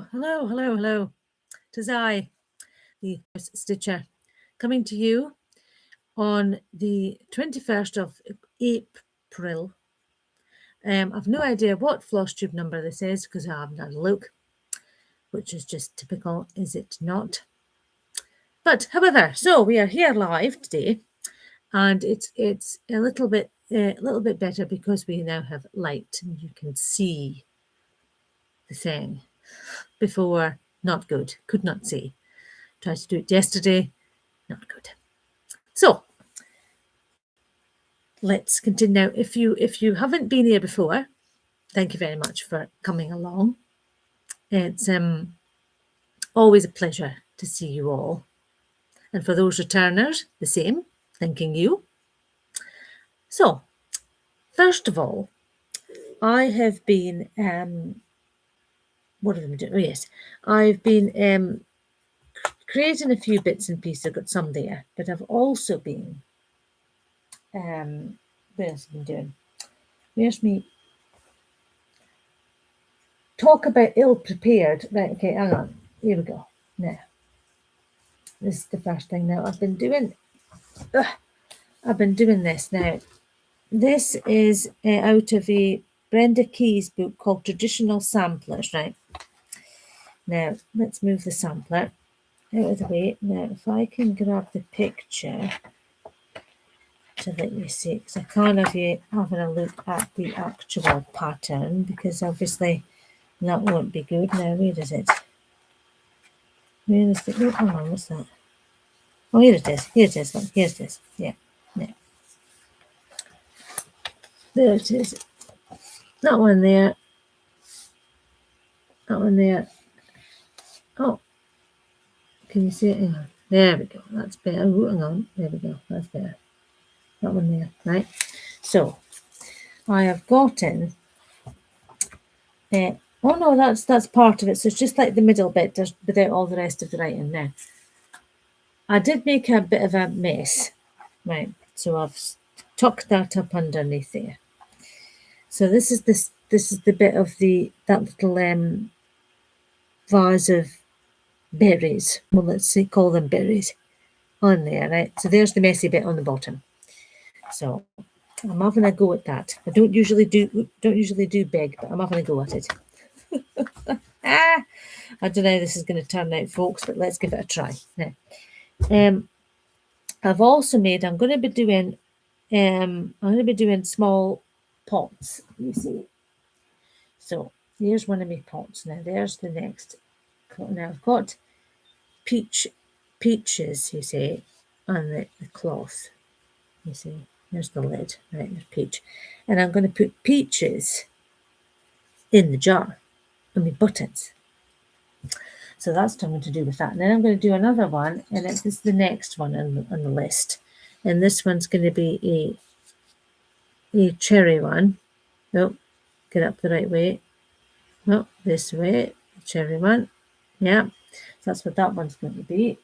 Hello. Tis I, the Stitcher, coming to you on the 21st of April. I've no idea what floss tube number this is because I haven't had a look, which is just typical, is it not? But however, so we are here live today, and it's a little bit better because we now have light and you can see the thing. Before, not good, could not see. Tried to do it yesterday, not good. So let's continue now. If you haven't been here before, thank you very much for coming along. It's always a pleasure to see you all. And for those returners, the same, thanking you. So, first of all, I have been what have I been doing? Oh yes, I've been creating a few bits and pieces. I've got some there, but I've also been what else have I been doing? Where's me? Talk about ill-prepared. Right, okay, hang on. Here we go. Now, this is the first thing now. I've been doing this now. This is out of a Brenda Keyes book called Traditional Samplers, right? Now, let's move the sampler out of the way. Now, if I can grab the picture to let you see, because I can't have you having a look at the actual pattern, because obviously that won't be good. Now, where is it? Where is it? Oh, hang on, what's that? Oh, here it is. Look, here's this. Yeah. There it is. That one there. Oh, can you see it? Hang on. There we go. That's better. Oh, hang on. There we go. That's better. That one there. Right. So, I have gotten... oh, no, that's part of it. So, it's just like the middle bit, just without all the rest of the writing now. I did make a bit of a mess. Right. So, I've tucked that up underneath there. So this is the bit of that little vase of berries. Well, let's call them berries on there, right? So there's the messy bit on the bottom. So I'm having a go at that. I don't usually do big, but I'm having a go at it. I don't know how this is going to turn out, folks, but let's give it a try. Now, I've also made. I'm going to be doing small pots. You see. So here's one of my pots. Now there's the next. Now I've got peaches, you see, on the cloth. You see, there's the lid, right? There's peach, and I'm going to put peaches in the jar, and my buttons. So that's what I'm going to do with that. And then I'm going to do another one, and this is the next one on the list, and this one's going to be a cherry one. Oh, get up the right way. No, this way, cherry one. Yeah, so that's what that one's going to be.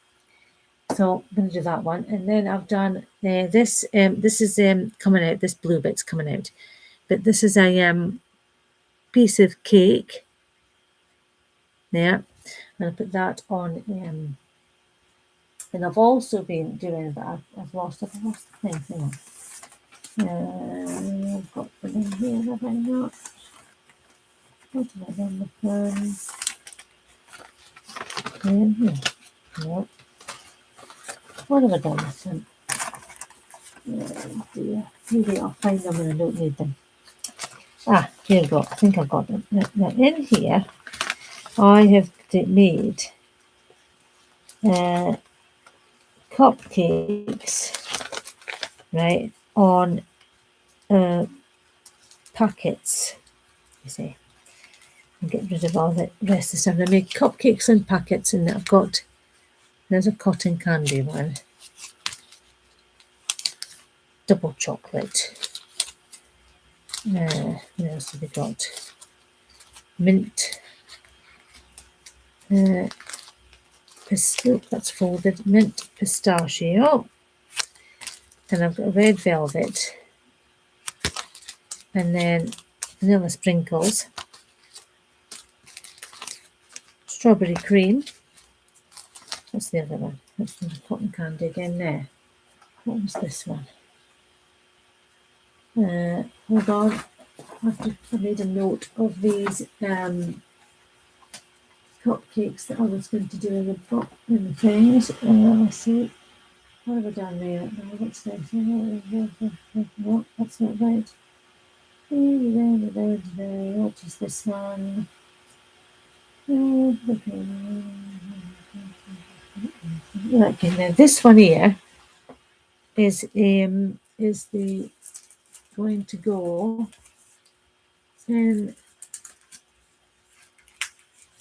So I'm going to do that one, and then I've done this. This is coming out. This blue bit's coming out, but this is a piece of cake. Yeah, and I put that on. And I've also been doing that. I've lost the thing. Hang on. I've got them in here. Have I not? What did I do with them? In here. No. What have I done with them? Oh dear. Maybe I'll find them when I don't need them. Here we go. I think I've got them. Now in here, I have made cupcakes, right, on packets, you see. And get rid of all the rest of the stuff. I make cupcakes on packets, and I've got, there's a cotton candy one. Double chocolate. What else have we got? Mint. That's folded. Mint pistachio. And I've got red velvet. And then vanilla sprinkles. strawberry cream. What's the other one? That's the cotton candy again there. What was this one? Hold on. I made a note of these cupcakes that I was going to do in the things. Let's see. What have I done there? No, what's this? No, that's not right. What is this one? Okay, now this one here is the going to go in.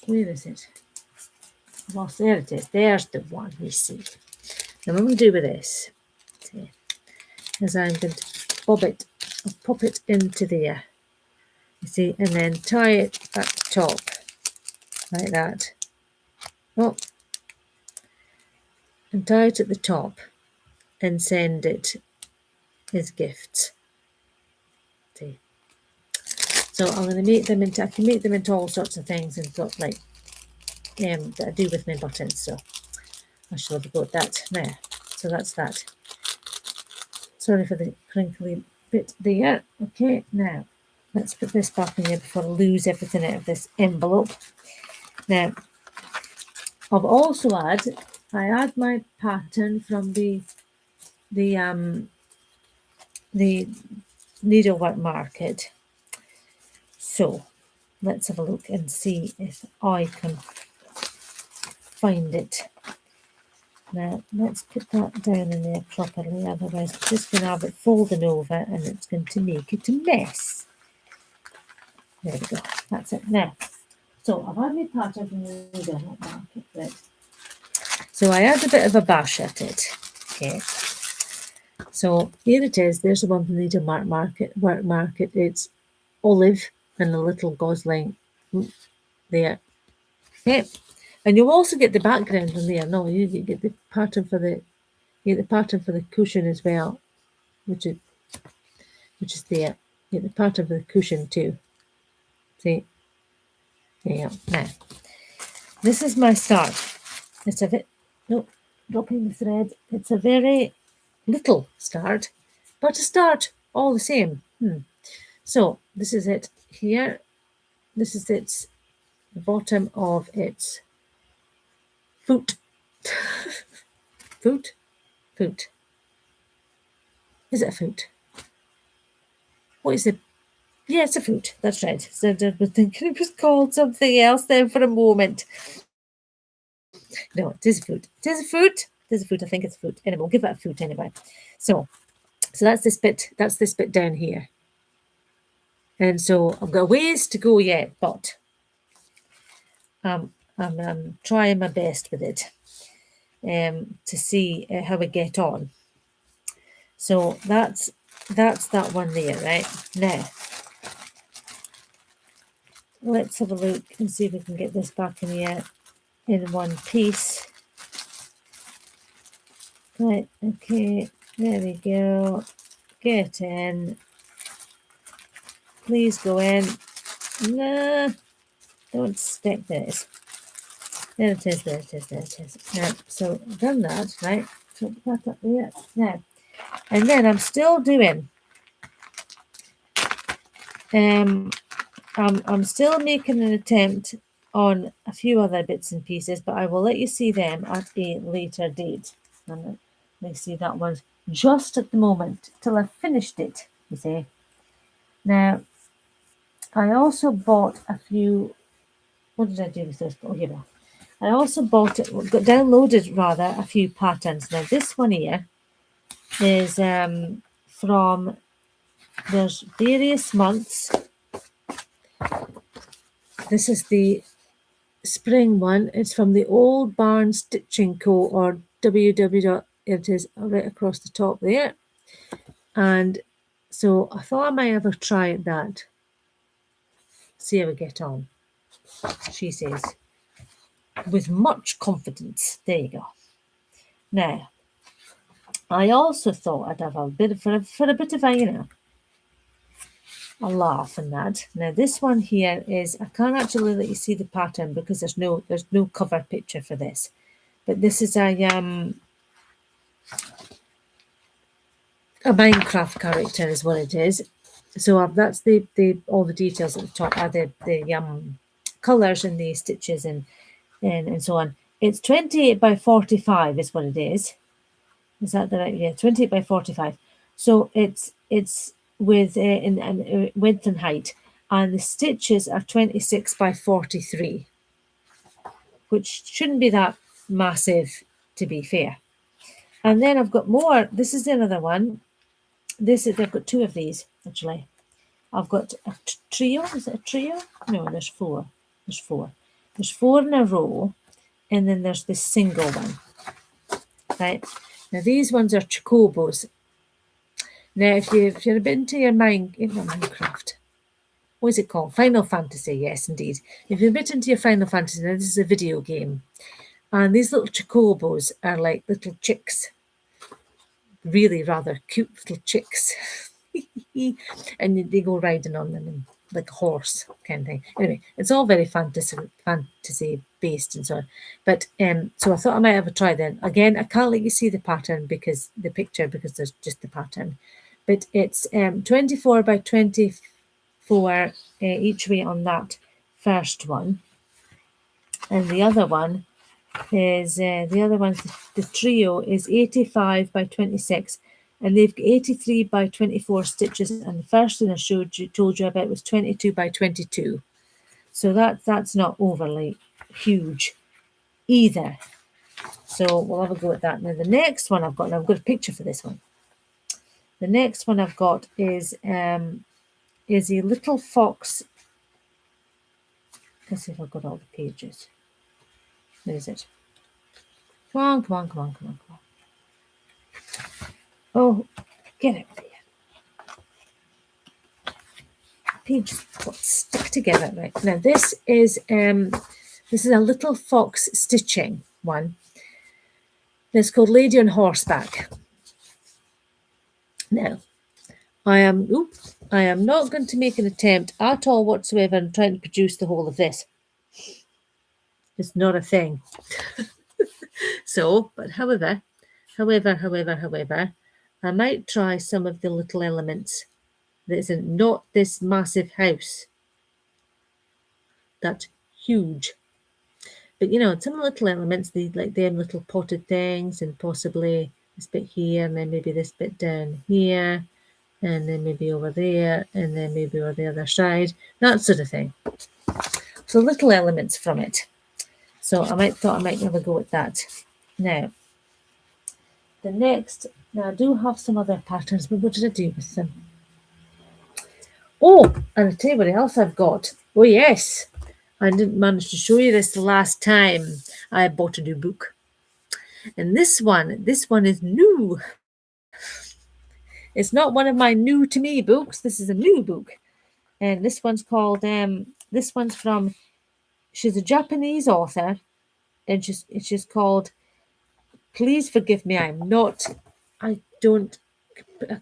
Where is it? Well, there it is. There's the one we see. Now what I'm going to do with this is I'm going to pop it into there. You see, and then tie it at the top like that. Oh, and tie it at the top and send it as gifts. See. So I'm going to make them into. I can make them into all sorts of things and got like that I do with my buttons. So I shall have got that there. So that's that. Sorry for the crinkly bit there. Okay, now let's put this back in here before I lose everything out of this envelope. Now I've also I add my pattern from the needlework market. So let's have a look and see if I can find it. Now let's put that down in there properly, otherwise I'm just going to have it folding over and it's going to make it a mess. There we go, that's it. Now, so I've had my pattern from the needlework market, right? So I add a bit of a bash at it, okay. So here it is. There's the one from the needlework market. It's olive and a little gosling there. Okay. And you'll also get the background on there. No, you get the pattern for the cushion as well, which is there. You get the pattern for the cushion too. See? There you go. Now, this is my start. It's a bit dropping the thread. It's a very little start, but a start all the same. So this is it here. This is the bottom of its foot. Foot. Is it a foot? What is it? Yeah, it's a foot. That's right. So I was thinking it was called something else then for a moment. No, it is a foot. It is a foot. It is a foot. I think it's a foot. Anyway, we'll give it a foot anyway. So that's this bit. That's this bit down here. And so I've got a ways to go yet, but I'm trying my best with it to see how we get on. So that's that one there, right? Now, let's have a look and see if we can get this back in here in one piece. Right, okay, there we go. Get in. Please go in. Nah, don't stick this. There it is, there it is, there it is. Now, so I've done that, right? So that up there. Now, and then I'm still doing, I'm still making an attempt on a few other bits and pieces, but I will let you see them at a later date. And let me see that one just at the moment till I've finished it, you see. Now, I also bought a few, what did I do with this? Oh, here. I also downloaded rather a few patterns. Now, this one here is from, there's various months. This is the spring one. It's from the Old Barn Stitching Co. or www. It is right across the top there. And so I thought I might have a try at that. See how we get on. She says, with much confidence. There you go. Now, I also thought I'd have a bit of, for a bit of a, a laugh in that. Now this one here is, I can't actually let you see the pattern because there's no cover picture for this. But this is a Minecraft character is what it is. So that's the all the details at the top are the colours and the stitches and so on. It's 28 by 45 is what it is. Is that the right? Yeah, 28 by 45. So it's with in width and height, and the stitches are 26 by 43, which shouldn't be that massive, to be fair. And then I've got more. This is another one. I've got two of these actually. I've got a trio. Is it a trio? No, there's four. There's four. There's four in a row, and then there's this single one. Right. Now these ones are chocobos. Now, if you're a bit into your Minecraft, what is it called? Final Fantasy, yes, indeed. If you're a bit into your Final Fantasy, now this is a video game, and these little chocobos are like little chicks, really rather cute little chicks, and they go riding on them and like a horse kind of thing. Anyway, it's all very fantasy based and so on. But so I thought I might have a try then. Again, I can't let you see the pattern because there's just the pattern. But it's 24 by 24 each way on that first one. And the other one is the trio is 85 by 26, and they've got 83 by 24 stitches, and the first one I told you about was 22 by 22. So that's not overly huge either. So we'll have a go at that. Now the next one I've got a picture for this one. The next one I've got is a little fox. Let's see if I've got all the pages. Where is it? Come on. Oh, get out there. Pages got stuck together. Right. Now this is a little fox stitching one. It's called Lady on Horseback. Now, I am not going to make an attempt at all whatsoever in trying to produce the whole of this. It's not a thing. So, but however, I might try some of the little elements that isn't not this massive house. That's huge. But some little elements, like them little potted things, and possibly this bit here, and then maybe this bit down here, and then maybe over there, and then maybe over the other side, that sort of thing. So little elements from it. So I might have a go at that. Now, I do have some other patterns, but what did I do with them? Oh, and I'll tell you what else I've got. Oh yes, I didn't manage to show you this the last time I bought a new book. And this one is new. It's not one of my new to me books. This is a new book. And this one's called, she's a Japanese author. And it's just called, please forgive me, I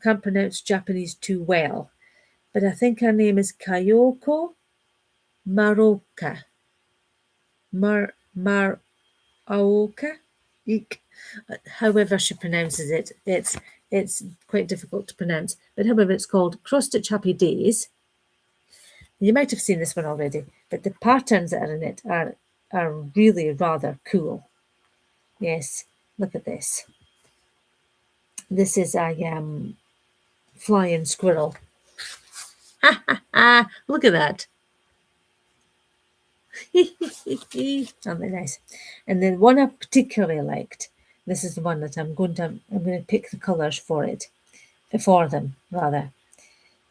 can't pronounce Japanese too well. But I think her name is Kayoko Maroka. Aoka? However she pronounces it, it's quite difficult to pronounce. But however, it's called Cross Stitch Happy Days. You might have seen this one already, but the patterns that are in it are really rather cool. Yes, look at this. This is a flying squirrel. Look at that. Aren't they nice? And then one I particularly liked. This is the one that I'm going to pick the colours for them rather.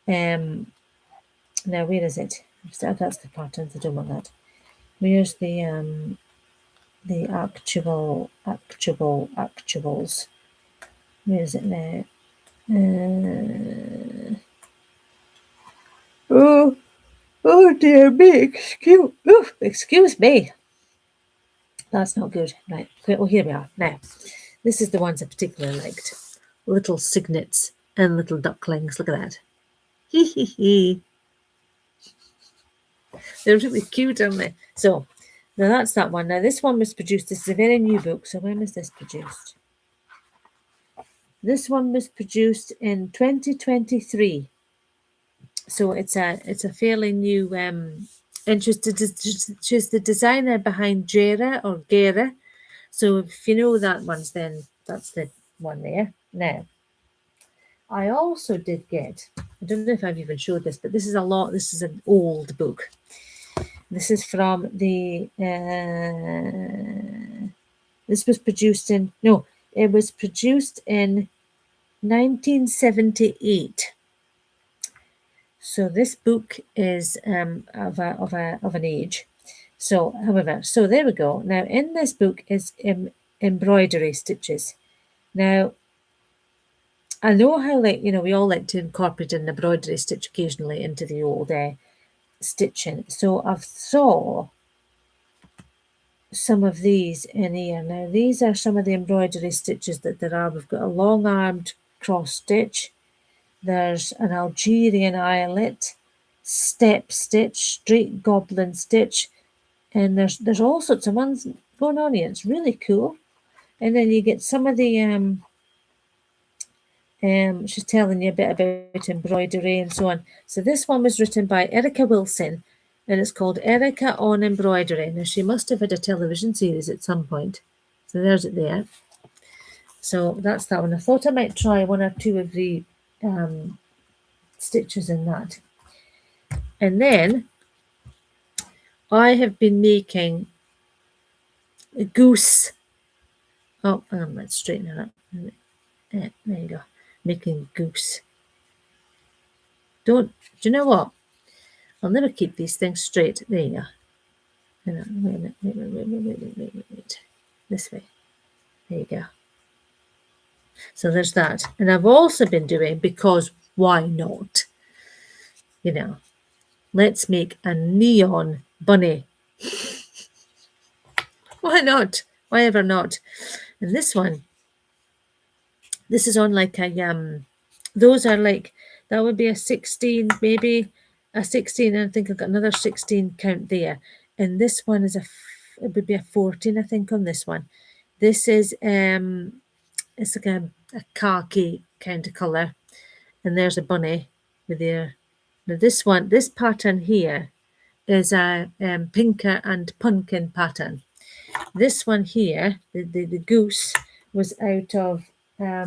Now where is it? That's the patterns. I don't want that. Where's the actuals? Where is it now? Oh dear me! Excuse me. That's not good. Right. Well, here we are. Now, this is the ones I particularly liked. Little cygnets and little ducklings. Look at that. Hee hee hee. They're really cute, aren't they? So now that's that one. Now this one was produced. This is a very new book. So when was this produced? This one was produced in 2023. So it's a fairly new. And she's the designer behind Jera or Gera. So if you know that one's, then that's the one there. Now, I also did get, I don't know if I've even showed this, but this is an old book. This is from the, it was produced in 1978. So this book is of an age. So, however, so there we go. Now, in this book is embroidery stitches. Now, I know how, we all like to incorporate an embroidery stitch occasionally into the old stitching. So I've saw some of these in here. Now, these are some of the embroidery stitches that there are. We've got a long-armed cross stitch. There's an Algerian eyelet, step stitch, straight goblin stitch, and there's all sorts of ones going on here. It's really cool. And then you get some of the she's telling you a bit about embroidery and so on. So this one was written by Erica Wilson, and it's called Erica on Embroidery. Now she must have had a television series at some point. So there's it there. So that's that one. I thought I might try one or two of the stitches in that. And then I have been making a goose. Oh, let's straighten it up. There you go. Making goose. Do you know what? I'll never keep these things straight. There you go. Wait. This way. There you go. So there's that. And I've also been doing, because why not? Let's make a neon bunny. Why not? Why ever not? And this one, this is on like a those are like, that would be a 16, maybe a 16, and I think I've got another 16 count there. And this one is it would be a 14, I think, on this one. This is it's like a khaki kind of colour, and there's a bunny with there. Now this pattern here is a pinker and pumpkin pattern. This one here, the goose, was out of a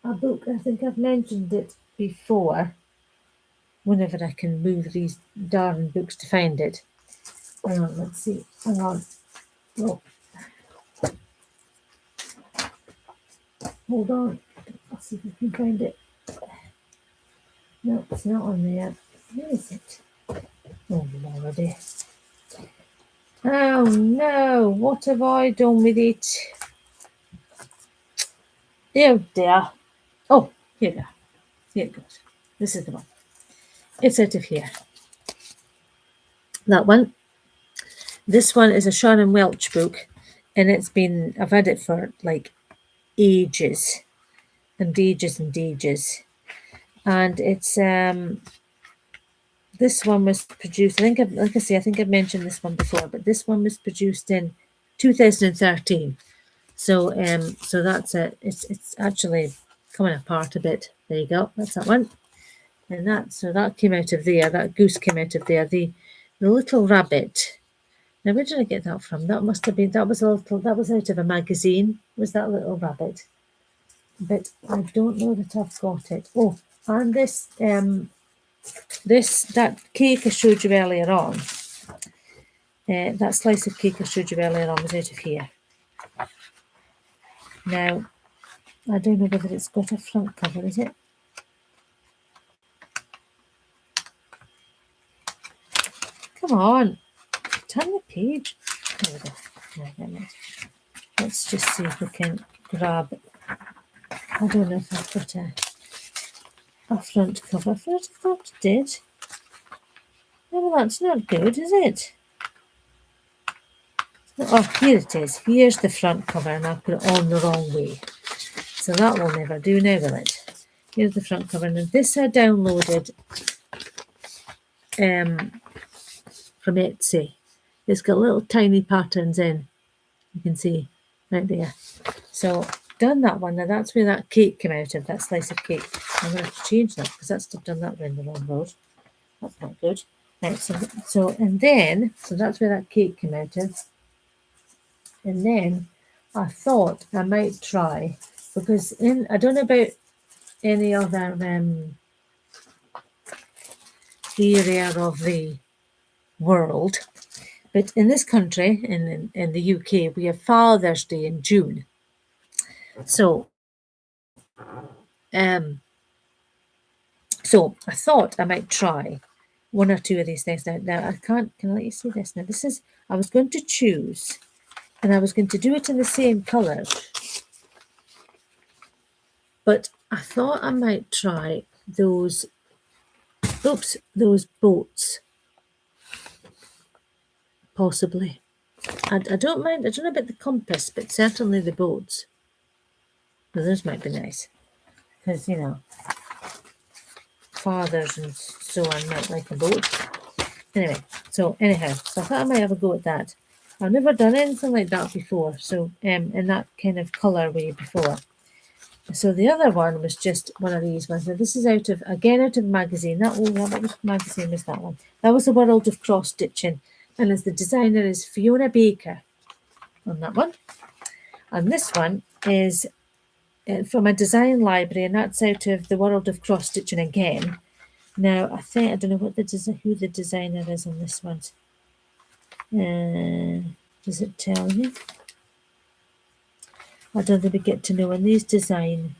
book. I think I've mentioned it before. Whenever I can move these darn books to find it. Hang on, let's see. Hang on. Oh. Hold on. I'll see if I can find it. No, it's not on there. Where is it? Oh, Lordy. Oh, no. What have I done with it? Oh, dear. Oh, here we go. Here it goes. This is the one. It's out of here. That one. This one is a Sharon Welch book, and I've had it for like ages and ages and ages. And it's this one was produced, I think I've mentioned this one before, but this one was produced in 2013. So so that's it. It's actually coming apart a bit. There you go. That's that one. And that came out of there. That goose came out of there. The little rabbit. Now, where did I get that from? That must have been, that was out of a magazine, was that little rabbit. But I don't know that I've got it. Oh, and that cake I showed you earlier on, that slice of cake I showed you earlier on was out of here. Now, I don't know whether it's got a front cover, is it? Come on, turn the page. There we go. Let's just see if we can grab. I don't know if I've got a front cover. I thought it did. No, that's not good, is it? Oh, here it is. Here's the front cover, and I've put it on the wrong way. So that will never do now, will it? Here's the front cover. Now, this I downloaded from Etsy. It's got little tiny patterns in. You can see right there. So done that one. Now that's where that cake came out of, that slice of cake. I'm going to have to change that because that's done that round the wrong road. That's not good. Right, so that's where that cake came out of. And then I thought I might try, because I don't know about any other area of the world, but in this country, in the UK, we have Father's Day in June. So I thought I might try one or two of these things. Now I can I let you see this? Now I was going to choose, and I was going to do it in the same colours, but I thought I might try those boats, possibly. I don't mind, I don't know about the compass, but certainly the boats. Well, those might be nice, because, fathers and so on might like a boat. Anyway, so I thought I might have a go at that. I've never done anything like that before, so in that kind of colour way before. So the other one was just one of these ones. Now this is out of magazine. What magazine was that one? That was The World of Cross Stitching, and as the designer is Fiona Baker on that one. And this one is from a design library, and that's out of The World of Cross Stitching again. Now I don't know who the designer is on this one. Does it tell you? I don't think we get to know in these design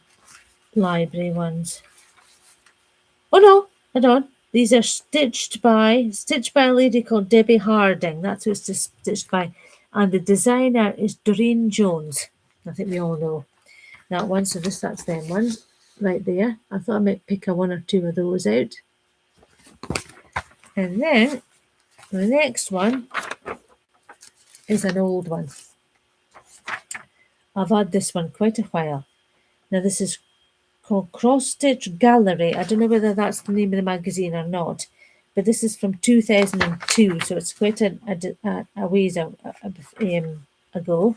library ones. Oh no, hold on. These are stitched by a lady called Debbie Harding. That's who it's stitched by. And the designer is Doreen Jones. I think we all know that one. So that's them ones right there. I thought I might pick one or two of those out. And then the next one is an old one. I've had this one quite a while. Now this is called Cross Stitch Gallery. I don't know whether that's the name of the magazine or not, but this is from 2002, so it's quite a ways ago.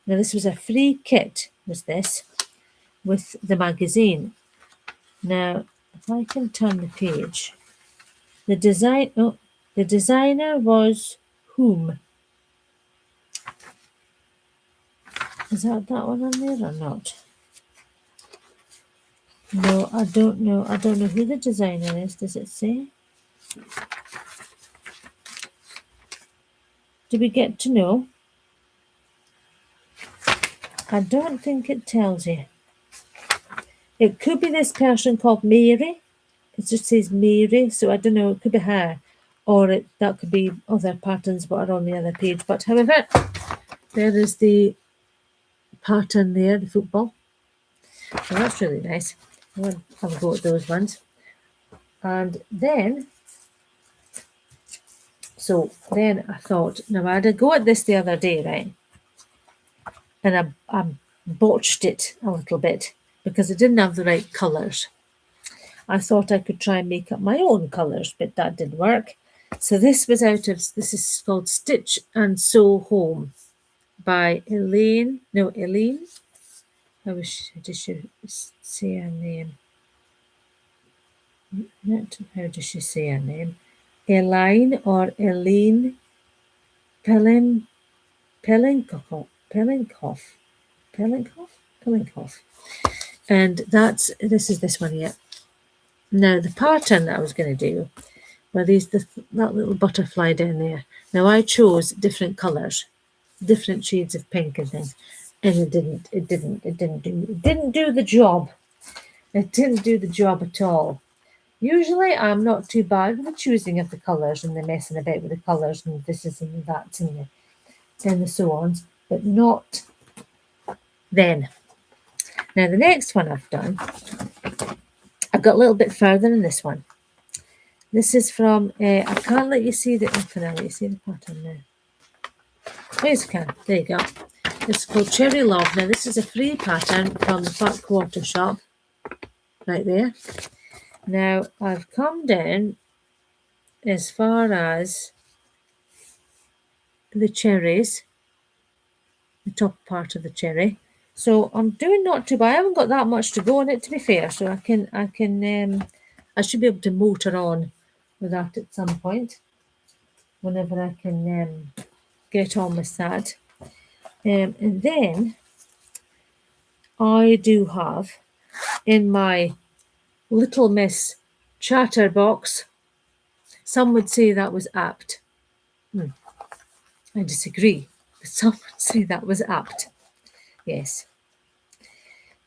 Now this was a free kit, with the magazine. Now if I can turn the page, the designer was whom? Is that one on there or not? No, I don't know. I don't know who the designer is. Does it say? Do we get to know? I don't think it tells you. It could be this person called Mary. It just says Mary, so I don't know. It could be her, or that could be other patterns that are on the other page. But however, there is the pattern there, the football. So that's really nice. I'll have a go at those ones. And then, I thought, now I had a go at this the other day, right? And I botched it a little bit because I didn't have the right colours. I thought I could try and make up my own colours, but that didn't work. So this is called Stitch and Sew Home by Elaine. How did she say her name? How does she say her name? Elaine or Elaine Pelinkoff. And this is this one here. Now the pattern that I was going to do were that little butterfly down there. Now I chose different colours, different shades of pink and things, and it didn't do the job. It didn't do the job at all. Usually I'm not too bad with the choosing of the colours and the messing about with the colours and this is and that and the so ons, but not then. Now the next one I've done, I've got a little bit further in this one. This is from, I can't let you see can I let you see the pattern now? Yes, I can. There you go. It's called Cherry Love. Now this is a free pattern from the Fat Quarter Shop, right there. Now I've come down as far as the cherries, the top part of the cherry. So I'm doing not too bad. I haven't got that much to go on it, to be fair. So I should be able to motor on with that at some point, whenever I can get on with that. And then I do have in my Little Miss Chatterbox, some would say that was apt. I disagree, but some would say that was apt. Yes,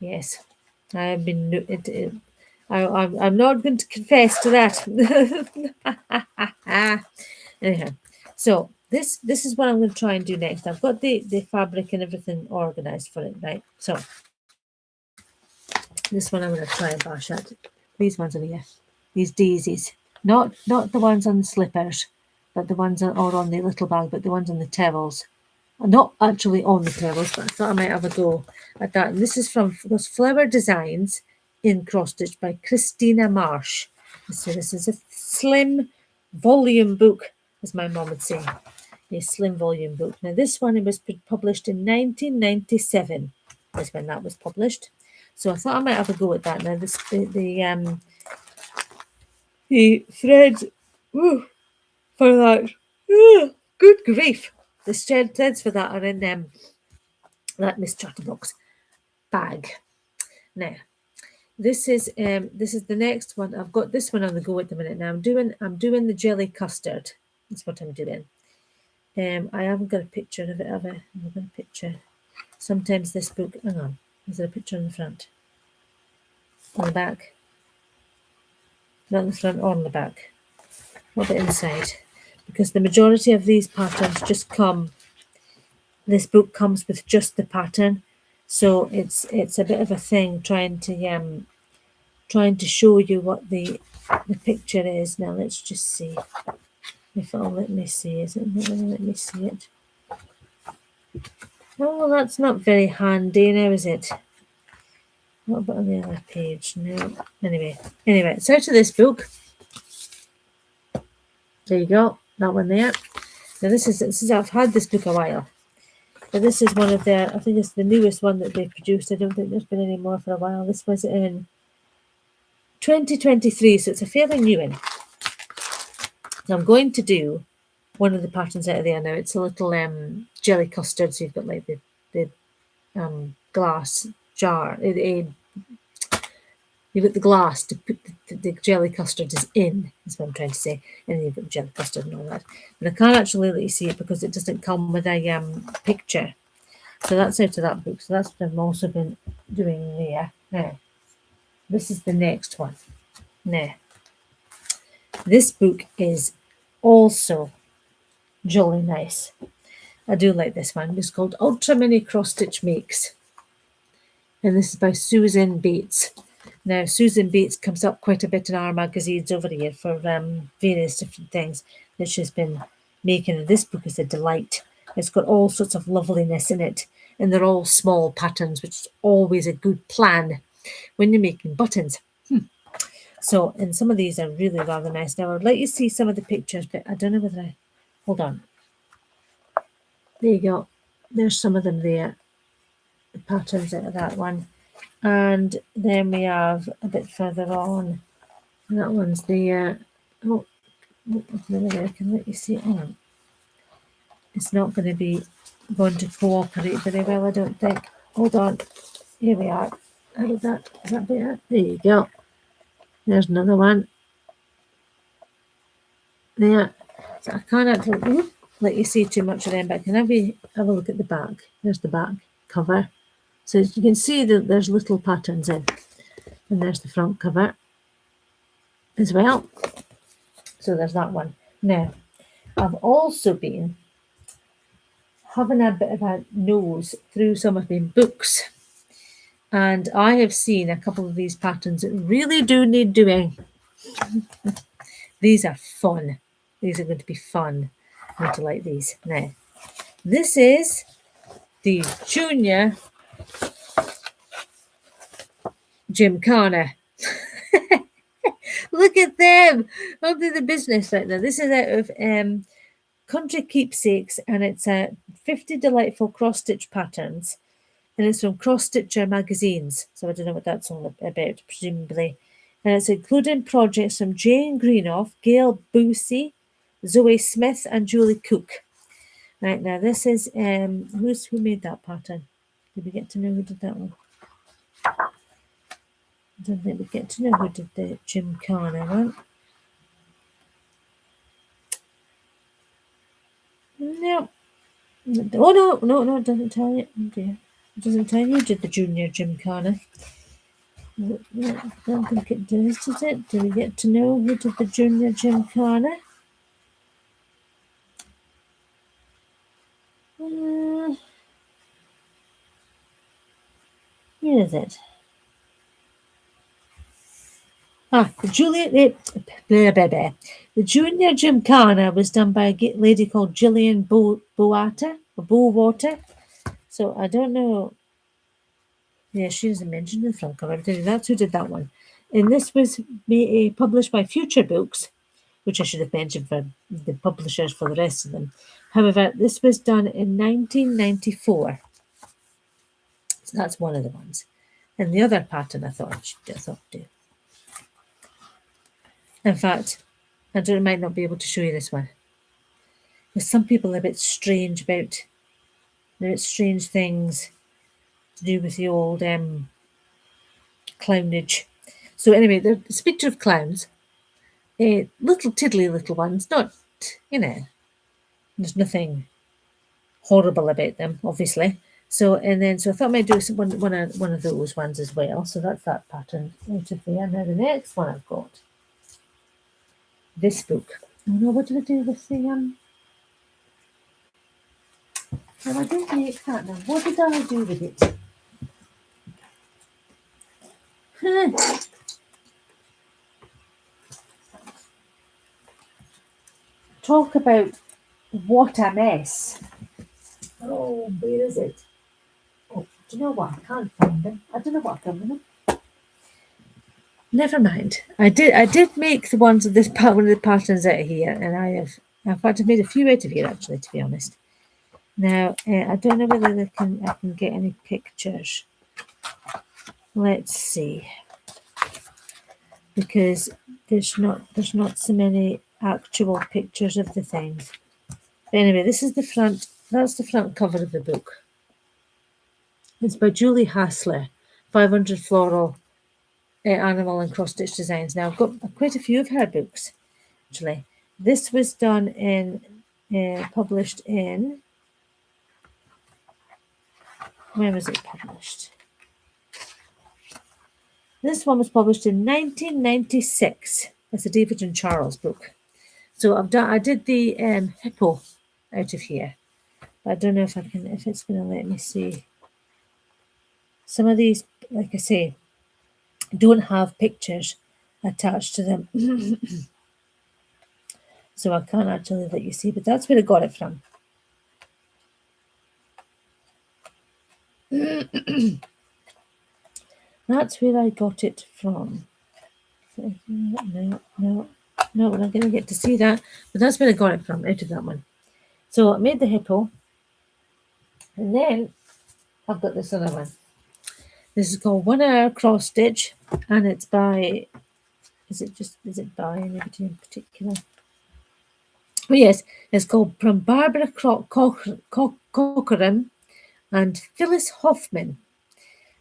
yes. I have been. I'm not going to confess to that. Anyhow, so this is what I'm going to try and do next. I've got the fabric and everything organised for it, right? So this one I'm going to try and bash at. These ones over here, these daisies, not the ones on the slippers, but the ones that are on the little bag, but the ones on the towels. Not actually on the towels, but I thought I might have a go at that. And this is from those Flower Designs in Cross Stitch by Christina Marsh. So this is a slim volume book, as my mum would say. A slim volume book. Now this one was published in 1997. Is when that was published. So I thought I might have a go at that. Now this the thread for that. Good grief! The threads for that are in that Miss Chatterbox bag. Now this is the next one. I've got this one on the go at the minute. Now I'm doing the jelly custard. That's what I'm doing. I haven't got a picture of it, have I? I've got a picture. Sometimes this book, hang on, is there a picture on the front? On the back? Not on the front or on the back. What about inside? Because the majority of these patterns just come, this book comes with just the pattern. So it's a bit of a thing trying to show you what the picture is. Now let's just see if it'll let me see. Is it not going to let me see it? Oh, that's not very handy now, is it? What about on the other page? No. Anyway, it's out of this book. There you go. That one there. Now this is I've had this book a while. But this is one of their, I think it's the newest one that they produced. I don't think there's been any more for a while. This was in 2023, so it's a fairly new one. So I'm going to do one of the patterns out of there now. It's a little jelly custard. So you've got like the glass jar. You've got the glass to put the jelly custard is what I'm trying to say. And then you've got the jelly custard and all that. But I can't actually let you see it because it doesn't come with a picture. So that's out of that book. So that's what I've also been doing there. Now, this is the next one. Now, this book is also jolly nice. I do like this one. It's called Ultra Mini Cross Stitch Makes. And this is by Susan Bates. Now, Susan Bates comes up quite a bit in our magazines over here for various different things that she's been making. And this book is a delight. It's got all sorts of loveliness in it. And they're all small patterns, which is always a good plan when you're making buttons. So, and some of these are really rather nice. Now, I'd like you to see some of the pictures, but I don't know whether I... Hold on. There you go. There's some of them there. The patterns out of that one. And then we have a bit further on. That one's the... oh, I can let you see it on. It's not going to be going to cooperate very well, I don't think. Hold on. Here we are. How did that... Is that better? There you go. There's another one. There. So I can't actually let you see too much of them, but I can have a look at the back. There's the back cover. So you can see that there's little patterns in. And there's the front cover as well. So there's that one. Now, I've also been having a bit of a nose through some of my books. And I have seen a couple of these patterns that really do need doing. These are fun. These are going to be fun. I'm going to like these. Now, this is the Junior Gymkhana. Look at them. I'll do the business right now. This is out of Country Keepsakes, and it's 50 delightful cross-stitch patterns, and it's from Cross Stitcher magazines. So I don't know what that's all about, presumably. And it's including projects from Jane Greenough, Gail Busey, Zoe Smith, and Julie Cook. Right now, this is who made that pattern? Did we get to know who did that one? I don't think we get to know who did the Gymkhana one. No. Oh no! It doesn't tell you. Oh dear. It doesn't tell you who did the Junior Gymkhana. No, I don't think it does it? Do we get to know who did the Junior Gymkhana? Where is it? The Junior Gymkhana was done by a lady called Gillian Bowater. So I don't know. Yeah, she doesn't mention the front cover. That's who did that one. And this was published by Future Books, which I should have mentioned for the publishers for the rest of them. However, this was done in 1994. So that's one of the ones. And the other pattern I thought do. In fact, I might not be able to show you this one. Because some people are a bit strange about strange things to do with the old clownage. So anyway, there's a picture of clowns. Little tiddly little ones, not, there's nothing horrible about them, obviously. So I thought I might do one of those ones as well. So that's that pattern out of there. Now the next one I've got, this book. Oh no, what did I do with the No, I didn't make that now. What did I do with it? Talk about what a mess. Oh, where is it? Oh, do you know what? I can't find them. I don't know what I've done with them. Never mind. I did make the ones of this part, one of the patterns out of here, and I've made a few out of here actually, to be honest. Now I don't know whether I can get any pictures. Let's see, because there's not so many actual pictures of the things. But anyway, this is the front. That's the front cover of the book. It's by Julie Hassler, 500 Floral Animal and Cross Stitch Designs. Now I've got quite a few of her books, actually. This was done published in. Where was it published? This one was published in 1996. That's a David and Charles book. So I did the hippo out of here. But I don't know if it's going to let me see. Some of these, like I say, don't have pictures attached to them. So I can't actually let you see, but that's where I got it from. That's where I got it from. No, we're not going to get to see that, but that's where I got it from, out of that one. So I made the hippo, and then I've got this other one. This is called 1 Hour Cross Stitch, and it's by, is it by anybody in particular? Oh yes, it's called From Barbara Corcoran and Phyllis Hoffman.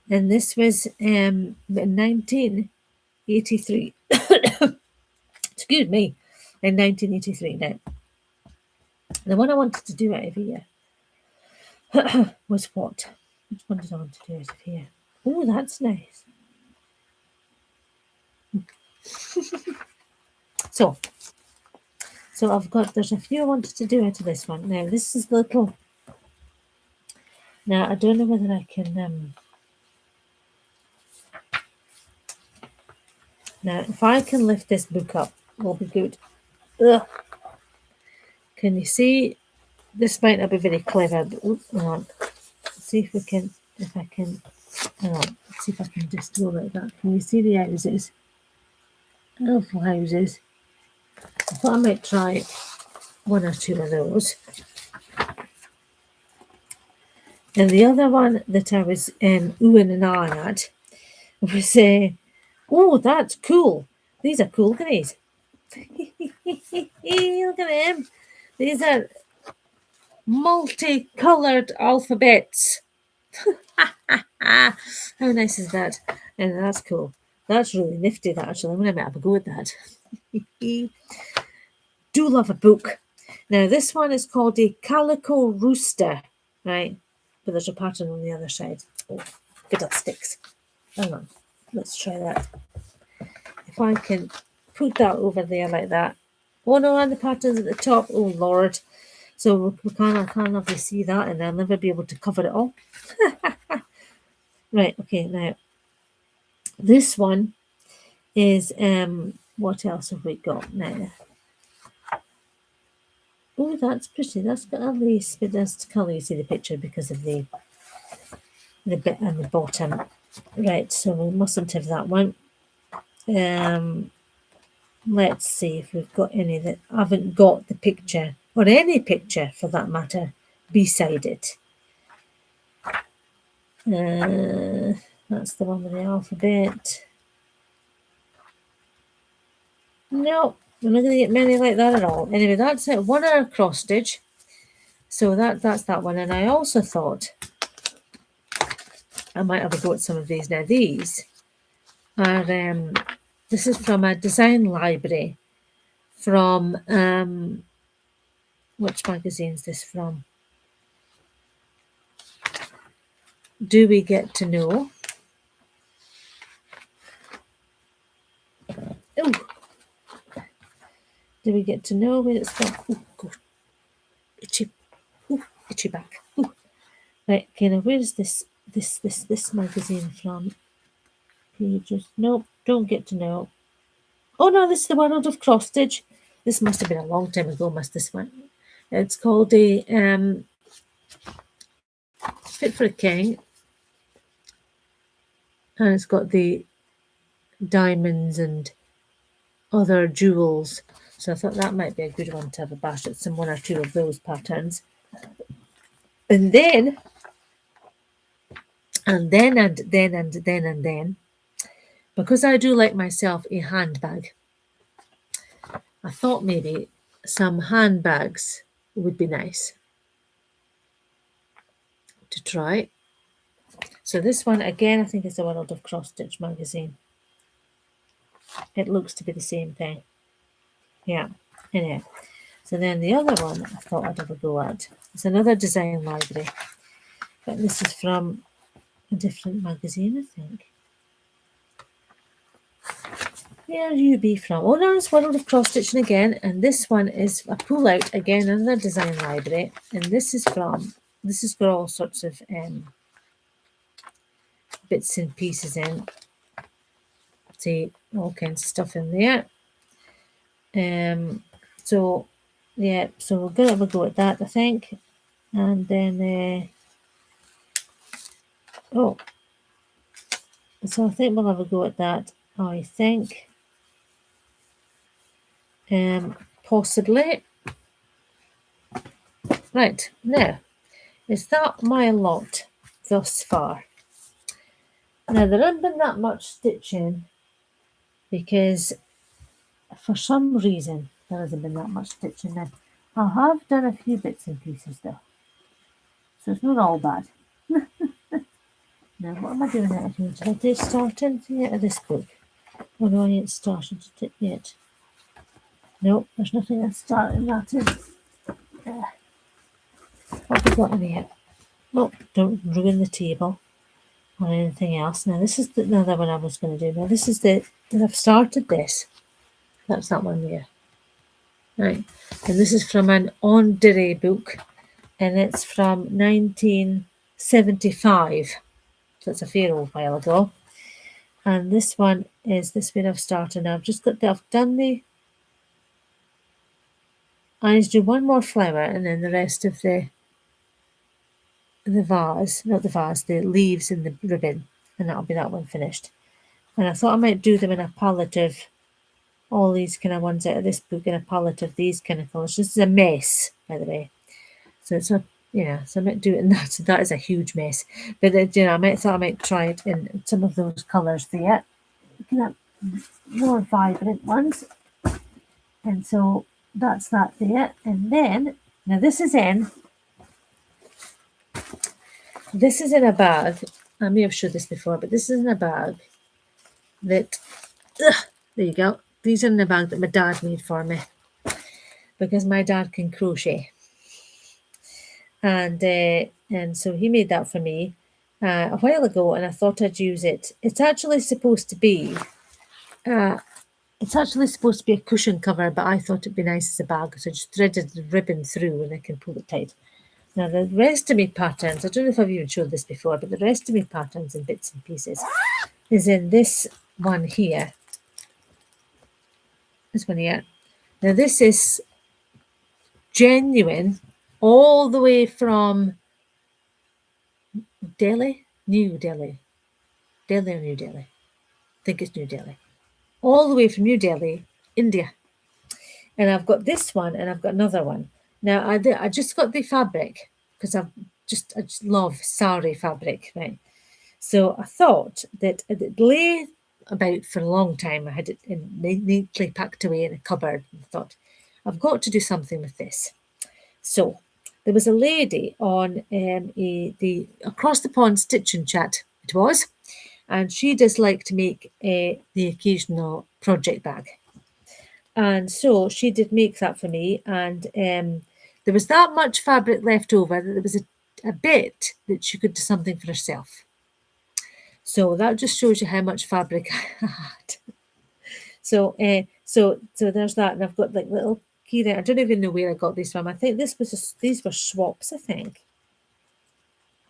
And this was in 1983. Excuse me, in 1983. Now, the one I wanted to do out of here was what? Which one did I want to do out of here? Oh, that's nice. So there's a few I wanted to do out of this one. Now, this is little. Now, I don't know whether I can. Now, if I can lift this book up, will be good. Ugh. Can you see? This might not be very clever, but hang on. Let's see if I can. Hang on. Let's see if I can just do like that. Can you see the houses? Little houses. I thought I might try one or two of those. And the other one that I was oohing and ahhing at was, oh, that's cool. These are cool. Look at these. Look at them. These are multicoloured alphabets. How nice is that? And that's cool. That's really nifty, that actually. I'm going to have a go at that. Do love a book. Now, this one is called a Calico Rooster, right? But there's a pattern on the other side. Oh, fiddlesticks. Hang on. Let's try that. If I can put that over there like that. Oh, no, and the pattern's at the top. Oh, Lord. So I can't obviously see that, and I'll never be able to cover it all. Right, okay, now this one is what else have we got now? Oh, that's pretty. That's got a lace, but that's colour. You see the picture because of the bit on the bottom. Right, so we mustn't have that one. Let's see if we've got any that haven't got the picture, or any picture for that matter, beside it. That's the one with the alphabet. No, we're not going to get many like that at all. Anyway, that's it. 1 hour cross stitch. So that's that one. And I also thought I might have a go at some of these. Now these are this is from a design library from which magazine is this from? Do We Get to Know? Oh, Do We Get to Know where it's from? Oh, God. Itchy back. Ooh. Right, okay, now where is this magazine from? Pages. Nope, Don't Get to Know. Oh no, this is the World of Cross Stitch. This must have been a long time ago, this one. It's called a Fit for a King. And it's got the diamonds and other jewels. So I thought that might be a good one to have a bash at some 1 or 2 of those patterns. And then, because I do like myself a handbag, I thought maybe some handbags would be nice to try. So this one, again, I think is the World of Cross Stitch magazine. It looks to be the same thing. Yeah, anyway. So then the other one I thought I'd have a go at. It's another design library. But this is from a different magazine, I think. Where are you be from? Oh no, it's World of Cross Stitching again. And this one is a pull out again, another design library. And this has got all sorts of bits and pieces in. See, all kinds of stuff in there. So yeah, so we're gonna have a go at that, I think. And then so I think we'll have a go at that. I think possibly. Right, now is that my lot thus far? Now there hasn't been that much stitching because for some reason there hasn't been that much stitching. Now I have done a few bits and pieces though, so it's not all bad. Now what am I doing out here? Did I start anything out of this book? Oh no, I ain't started it yet. Nope, there's nothing that's starting that in. What have we got in here? Oh, don't ruin the table or anything else. Now this is another one I was going to do. Now this is I've started this. That's that one there. Right, and this is from an André book, and it's from 1975. So it's a fair old while ago. And this one is this where I've started. Now I've done the. I need to do one more flower, and then the rest of the vase, not the vase, the leaves in the ribbon, and that'll be that one finished. And I thought I might do them in a palette of all these kind of ones out of this book in a palette of these kind of colours. This is a mess, by the way. So it's a, so I might do it in that. So that is a huge mess. But I thought I might try it in some of those colours there. Looking at more vibrant ones. And so that's that there. And then, now this is in a bag. I may have showed this before, but this is in a bag that, there you go. These are in a bag that my dad made for me because my dad can crochet. And so he made that for me a while ago, and I thought I'd use it. It's actually supposed to be a cushion cover, but I thought it'd be nice as a bag, so I just threaded the ribbon through and I can pull it tight. Now the rest of my patterns, I don't know if I've even showed this before, but the rest of my patterns in bits and pieces is in this one here. This one here. Now this is genuine, all the way from New Delhi. Delhi or New Delhi? I think it's New Delhi. All the way from New Delhi, India. And I've got this one and I've got another one. Now I just got the fabric because I just love sari fabric, right? So I thought that it lay about for a long time. I had it neatly packed away in a cupboard and thought, I've got to do something with this. So there was a lady on the Across the Pond Stitching Chat, it was, and she does like to make the occasional project bag. And so she did make that for me, and there was that much fabric left over that there was a bit that she could do something for herself. So that just shows you how much fabric I had. So there's that, and I've got like little keyring. I don't even know where I got these from. I think these were swaps, I think.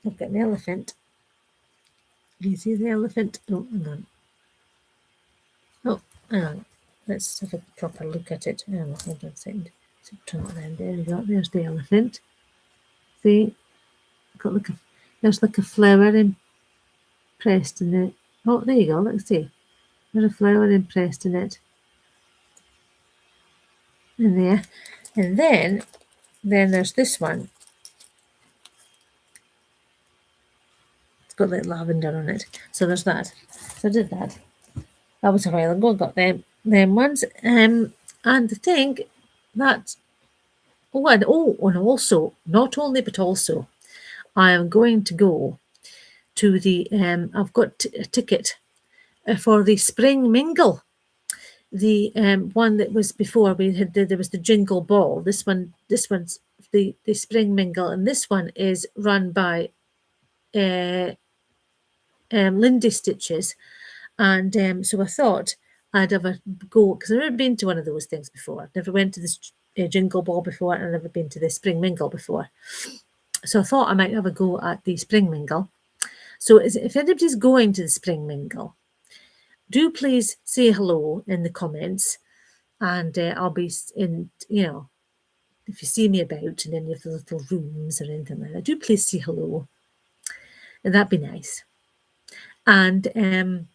I've got an elephant. Do you see the elephant? Oh, hang on. Oh, hang on. Let's have a proper look at it. Hold on a second. So turn it around. There we go. There's the elephant. See? There's like a flower impressed in it. Oh, there you go. Let's see. There's a flower impressed in it. In there. And then there's this one. It's got like lavender on it. So there's that. So I did that. That was a while ago. I got them ones. And I think that and also, not only but also, I am going to go to the I've got a ticket for the Spring Mingle. The one that was before there was the Jingle Ball. This one's the Spring Mingle, and this one is run by Lindy Stitches, and so I thought I'd have a go because I've never been to one of those things before. I've never went to this Jingle Ball before, and I've never been to the Spring Mingle before. So I thought I might have a go at the Spring Mingle. So if anybody's going to the Spring Mingle, do please say hello in the comments, and I'll be in, if you see me about in any of the little rooms or anything like that, do please say hello, and that'd be nice. And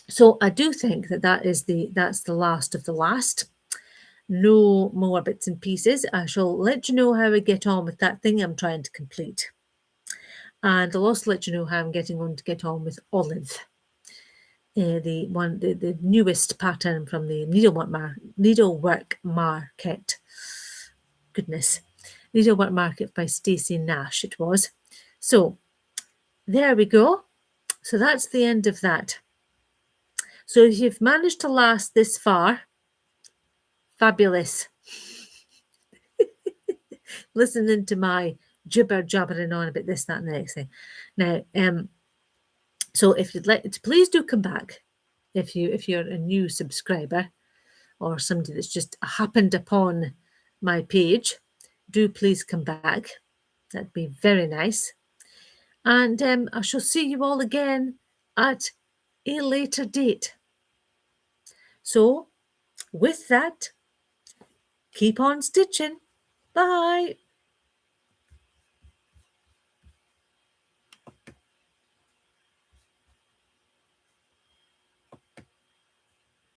so I do think that's the last of the last. No more bits and pieces. I shall let you know how I get on with that thing I'm trying to complete. And I'll also let you know how I'm get on with Olive. The newest pattern from the Needlework Market. Goodness. Needlework Market by Stacey Nash it was. So there we go. So that's the end of that. So if you've managed to last this far, fabulous. Listening to my jabbering on about this, that, and the next thing. Now, so if you'd like to, please do come back. If you're a new subscriber or somebody that's just happened upon my page, do please come back. That'd be very nice. And I shall see you all again at a later date. So, with that, keep on stitching. Bye.